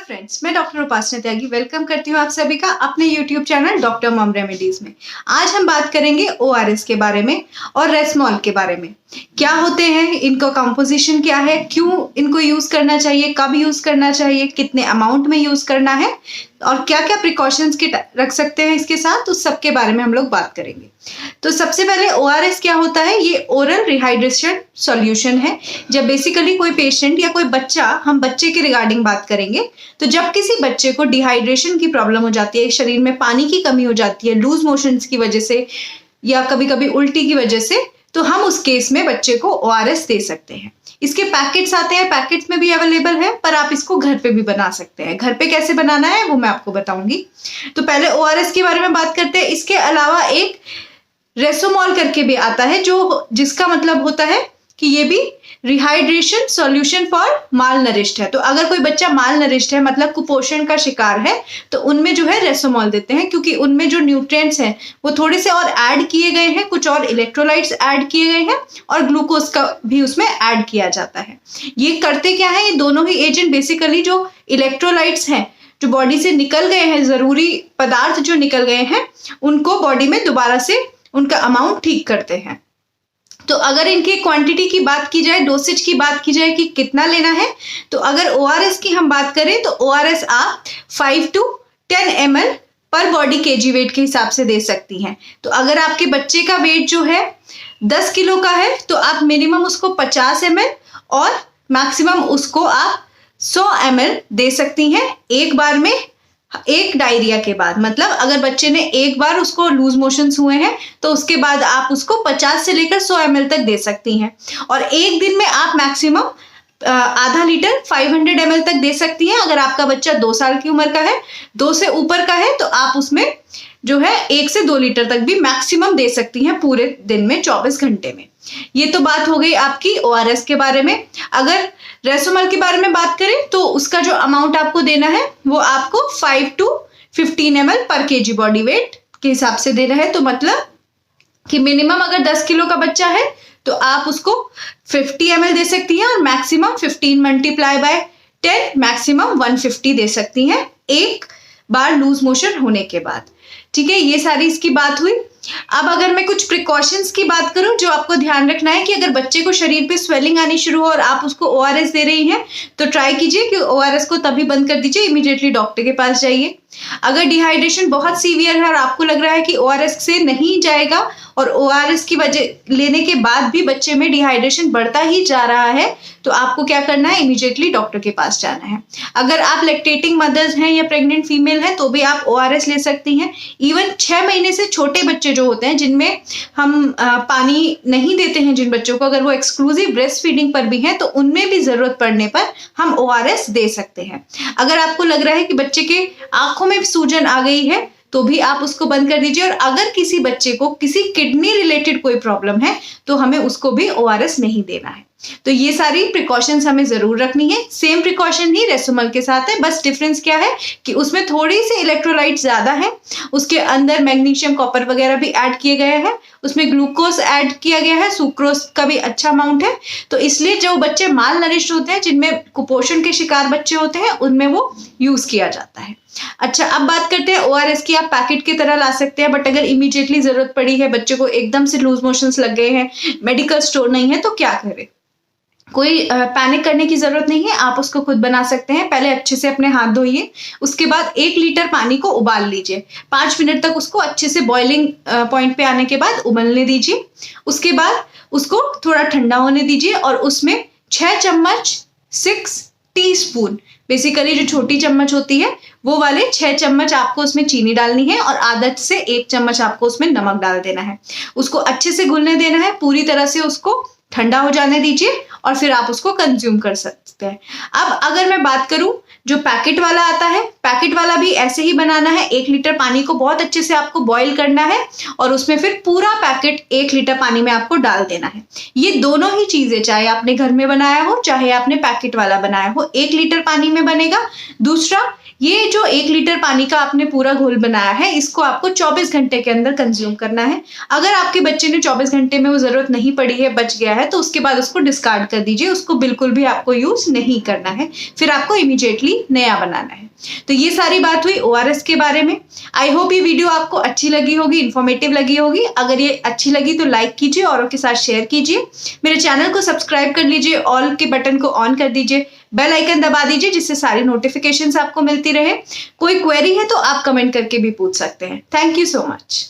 Friends, मैं doctor उपासना त्यागी welcome करती हूँ आप सभी का अपने YouTube channel doctor mom remedies में। आज हम बात करेंगे ओआरएस के बारे में और रेसमोल के बारे में। क्या होते हैं, इनका कंपोजिशन क्या है, क्यों इनको यूज करना चाहिए, कब यूज करना चाहिए, कितने अमाउंट में यूज करना है और क्या क्या प्रिकॉशंस के रख सकते हैं इसके साथ, उस सब के बारे में हम लोग बात करेंगे। तो सबसे पहले ओआरएस क्या होता है? ये ओरल रिहाइड्रेशन सॉल्यूशन है। जब बेसिकली कोई पेशेंट या कोई बच्चा, हम बच्चे के रिगार्डिंग बात करेंगे, तो जब किसी बच्चे को डिहाइड्रेशन की प्रॉब्लम हो जाती है, शरीर में पानी की कमी हो जाती है लूज मोशंस की वजह से या कभी कभी उल्टी की वजह से, तो हम उस केस में बच्चे को ओआरएस दे सकते हैं। इसके पैकेट्स आते हैं, पैकेट्स में भी अवेलेबल है, पर आप इसको घर पे भी बना सकते हैं। घर पे कैसे बनाना है वो मैं आपको बताऊंगी। तो पहले ओआरएस के बारे में बात करते हैं। इसके अलावा एक रेसोमॉल करके भी आता है, जिसका मतलब होता है कि ये भी rehydration solution for mall nourished है। तो अगर कोई बच्चा माल नरिश्ड है, मतलब कुपोषण का शिकार है, तो उनमें जो है रेसोमॉल देते हैं, क्योंकि उनमें जो न्यूट्रिएंट्स हैं वो थोड़े से और ऐड किए गए हैं, कुछ और इलेक्ट्रोलाइट्स ऐड किए गए हैं और ग्लूकोज का भी उसमें ऐड किया जाता है। ये करते क्या है? ये दोनों ही एजेंट बेसिकली जो इलेक्ट्रोलाइट्स हैं, जो बॉडी से निकल गए हैं, जरूरी पदार्थ जो निकल गए हैं, उनको बॉडी में दोबारा से उनका अमाउंट ठीक करते हैं। तो अगर इनकी क्वांटिटी की बात की जाए, डोसेज की बात की जाए कि कितना लेना है, तो अगर ओआरएस की हम बात करें तो ओआरएस आप 5 to 10 ml पर बॉडी केजी वेट के हिसाब से दे सकती हैं। तो अगर आपके बच्चे का वेट जो है 10 किलो का है, तो आप मिनिमम उसको 50 ml और मैक्सिमम उसको आप 100 ml दे सकती हैं एक बार में, एक डायरिया के बाद। मतलब अगर बच्चे ने एक बार उसको लूज मोशंस हुए हैं तो उसके बाद आप उसको 50 से लेकर 100 ml तक दे सकती हैं। और एक दिन में आप मैक्सिमम आधा लीटर 500 ml तक दे सकती हैं। अगर आपका बच्चा 2 साल की उम्र का है, 2 से ऊपर का है, तो आप उसमें जो है 1 से 2 लीटर तक भी मैक्सिमम दे सकती हैं पूरे दिन में, 24 घंटे में। ये तो बात हो गई आपकी ओआरएस के बारे में। अगर रेसोमॉल के बारे में बात करें तो उसका जो अमाउंट आपको देना है वो आपको 5 to 15 ml पर केजी बॉडी वेट के हिसाब से देना है। तो मतलब कि मिनिमम अगर 10 किलो का बच्चा है तो आप उसको 50 ml दे सकती हैं और मैक्सिमम 15 मल्टीप्लाई बाय 10 मैक्सिमम 150 दे सकती हैं एक बार लूज मोशन होने के बाद। ठीक है, ये सारी इसकी बात हुई। अब अगर मैं कुछ प्रिकॉशंस की बात करूं जो आपको ध्यान रखना है कि अगर बच्चे को शरीर पे स्वेलिंग आनी शुरू हो और आप उसको ओआरएस दे रही हैं, तो ट्राई कीजिए कि ओआरएस को तभी बंद कर दीजिए, इमीडिएटली डॉक्टर के पास जाइए। अगर डिहाइड्रेशन बहुत सीवियर है और आपको लग रहा है कि ओआरएस से नहीं जाएगा और ओआरएस की वजह लेने के बाद भी बच्चे में डिहाइड्रेशन बढ़ता ही जा रहा है, तो आपको क्या करना है? इमीडिएटली डॉक्टर के पास जाना है। अगर आप लैक्टेटिंग मदर्स हैं या प्रेग्नेंट फीमेल हैं तो भी आप ओआरएस ले सकती हैं। इवन 6 महीने से छोटे बच्चे जो होते हैं, जिनमें हम पानी नहीं देते हैं जिन बच्चों को, अगर वो एक्सक्लूसिव ब्रेस्ट फीडिंग पर भी हैं, तो उनमें भी जरूरत पड़ने पर हम ओआरएस दे सकते हैं। अगर आपको लग रहा है कि बच्चे के आंखों में सूजन आ गई है तो भी आप उसको बंद कर दीजिए। और अगर किसी बच्चे को किसी किडनी रिलेटेड कोई प्रॉब्लम है तो हमें उसको भी ओआरएस नहीं देना है। तो ये सारी प्रिकॉशंस हमें जरूर रखनी है। सेम प्रिकॉशन ही रेसोमॉल के साथ है, बस डिफरेंस क्या है कि उसमें थोड़ी सी इलेक्ट्रोलाइट ज्यादा है, उसके अंदर मैग्नीशियम, कॉपर वगैरह भी ऐड किए गए हैं, उसमें ग्लूकोज ऐड किया गया है, सुक्रोज का भी अच्छा अमाउंट है। तो इसलिए जो बच्चे माल नरिश्ड होते हैं, जिनमें कुपोषण के शिकार बच्चे होते हैं, उनमें वो यूज किया जाता है। अच्छा, अब बात करते हैं ओआरएस की। आप पैकेट की तरह ला सकते हैं, बट अगर इमीडिएटली जरूरत पड़ी है, बच्चे को एकदम से लूज मोशंस लग गए हैं, मेडिकल स्टोर नहीं है, तो क्या करें? कोई पैनिक करने की जरूरत नहीं है, आप उसको खुद बना सकते हैं। पहले अच्छे से अपने हाथ धोइए, उसके बाद 1 लीटर पानी को उबाल लीजिए, 5 मिनट तक उसको अच्छे से बॉइलिंग पॉइंट पे आने के बाद उबलने दीजिए। उसके बाद उसको थोड़ा ठंडा होने दीजिए और उसमें 6 चम्मच 6 टीस्पून, बेसिकली जो छोटी चम्मच होती है वो वाले 6 चम्मच आपको उसमें चीनी डालनी है और आधा से 1 चम्मच आपको उसमें नमक डाल देना है। उसको अच्छे से घुलने देना है, पूरी तरह से उसको ठंडा हो जाने दीजिए और फिर आप उसको कंज्यूम कर सकते हैं। अब अगर मैं बात करूं जो पैकेट वाला आता है, पैकेट वाला भी ऐसे ही बनाना है। 1 लीटर पानी को बहुत अच्छे से आपको बॉईल करना है और उसमें फिर पूरा पैकेट 1 लीटर पानी में आपको डाल देना है। ये दोनों ही चीजें, चाहे आपने घर में बनाया हो चाहे आपने पैकेट वाला बनाया हो, 1 लीटर पानी में बनेगा। दूसरा ये जो 1 लीटर पानी का आपने पूरा घोल बनाया है, इसको आपको 24 घंटे के अंदर कंज्यूम करना है। अगर आपके बच्चे ने 24 घंटे में वो ज़रूरत नहीं पड़ी है, बच गया है, तो उसके बाद उसको डिस्कार्ड कर दीजिए, उसको बिल्कुल भी आपको यूज़ नहीं करना है, फिर आपको इमीडिएटली नया बनाना है। तो ये सारी बात हुई ORS के बारे में। आई होप ये वीडियो आपको अच्छी लगी होगी, इन्फॉर्मेटिव लगी होगी। अगर ये अच्छी लगी तो लाइक कीजिए, औरों के साथ शेयर कीजिए, मेरे चैनल को सब्सक्राइब कर लीजिए, ऑल के बटन को ऑन कर दीजिए, बेल आइकन दबा दीजिए जिससे सारी नोटिफिकेशंस आपको मिलती रहे। कोई क्वेरी है तो आप कमेंट करके भी पूछ सकते हैं। Thank you so much.